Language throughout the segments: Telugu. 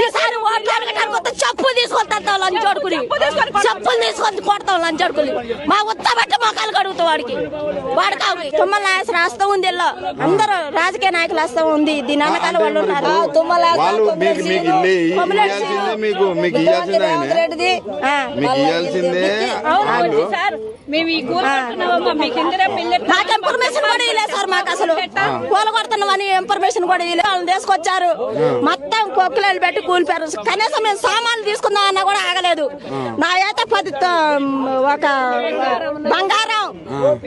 ఈసారి ఓట్లు అడగటానికి వస్తే చెప్పులు తీసుకొస్తాం లంచోడుకుని, చెప్పులు తీసుకొని కొడతాం లంచోడుకుని. మా ఉత్తబెట్ట మొక్కలు కడుగుతాం వాడికి తుమ్మల నాయకులు రాస్తా ఉంది. అందరూ రాజకీయ నాయకులు వస్తా ఉంది. దీని వెనకాల వాళ్ళు ఉన్నారు. నాకు ఇన్ఫర్మేషన్ కూడా ఇలే సార్. మాకు అసలు పూల కొడుతున్నామని ఇన్ఫర్మేషన్ కూడా ఇలే. వాళ్ళని తీసుకొచ్చారు, మొత్తం కొక్కులు పెట్టి కూలిపారు. కనీసం మేము సామాన్లు తీసుకుందాం అన్నా కూడా ఆగలేదు. నా అయితే 10 ఒక బంగారం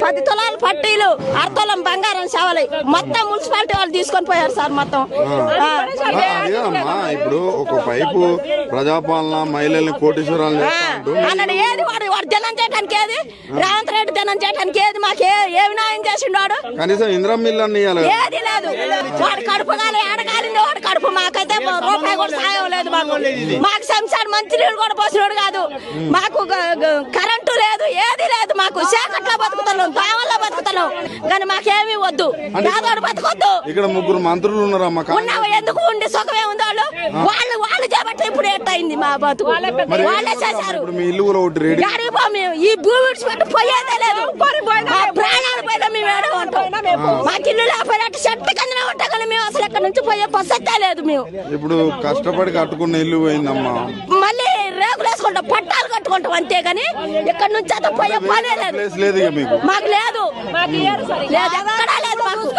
10 తులాలు పట్టీలు 1/2 తులం బంగారం సేవలు మొత్తం మున్సిపాలిటీ వాళ్ళు తీసుకొని పోయారు సార్. మొత్తం ఇప్పుడు ఒక వైపు ప్రజాపాలన మహిళల్ని కోటీశ్వరాలు అన్నాడు. ఏది వాడు దినం చేయడానికి, ఏది రేవంత్ రెడ్డి దినం చేయడానికి ఏది మాకు ఏమి న్యాయం చేసిండు? కనీసం ఇందిరా మిల్లు ఏది లేదు. వాడు కడుపు కాలి ఎడగాలింది వాడు కడుపు. మాకైతే రూపాయి కూడా సాయం లేదు. మాకు శంషాడు మంచి నీళ్ళు కూడా పోసినోడు కాదు. మాకు కరెంటు లేదు, ఏది లేదు. మాకు చీకట్లో బతుకుతున్నాం, దోమల్లో బతుకుతున్నాం. కానీ మాకేమీ వద్దు, పేదవాడు బతకొద్దు. ఇక్కడ 3 మంత్రులు ఉన్నారమ్మా. ఉన్నావు ఎందుకు ఉండి సుఖమే ఉంది. వాళ్ళు వాళ్ళు చేపట్టి ఇప్పుడు ఎట్టయింది మా బతుకు. వాళ్ళే చేశారు. ఈ భూమి విడిచిపెట్టి పోయేదే లేదు. ప్రాణాలు పోయినా మేము ఏడో ఉంటాం. మాకు ఇల్లు లేకపోయినట్టు చెట్టు కిందనే ఉంటాం. కానీ మేము అసలు ఎక్కడి నుంచి పోయే పసత్తే లేదు. మేము ఇప్పుడు కష్టపడి కట్టుకున్న ఇల్లు పోయిందమ్మా. మళ్ళీ రేకులు వేసుకుంటాం, పట్టాలు కట్టుకుంటాం. అంతేగాని ఇక్కడ నుంచి అయితే పోయే పనే లేదు. మాకు లేదు, ఎక్కడా లేదు.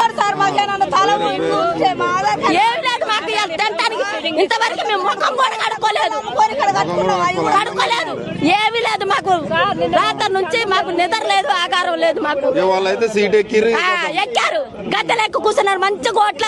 ఏం లేదు మాకు తినటానికి. ఇంతవరకు మేము ముఖం కూడా కడుక్కోలేదు. ఏమీ లేదు మాకు. రాత్రి నుంచి మాకు నిద్ర లేదు, ఆకారం లేదు. మాకు వాళ్ళైతే సీట్ ఎక్కారు, గద్దెలు ఎక్కువ కూర్చున్నారు. మంచి కోట్ల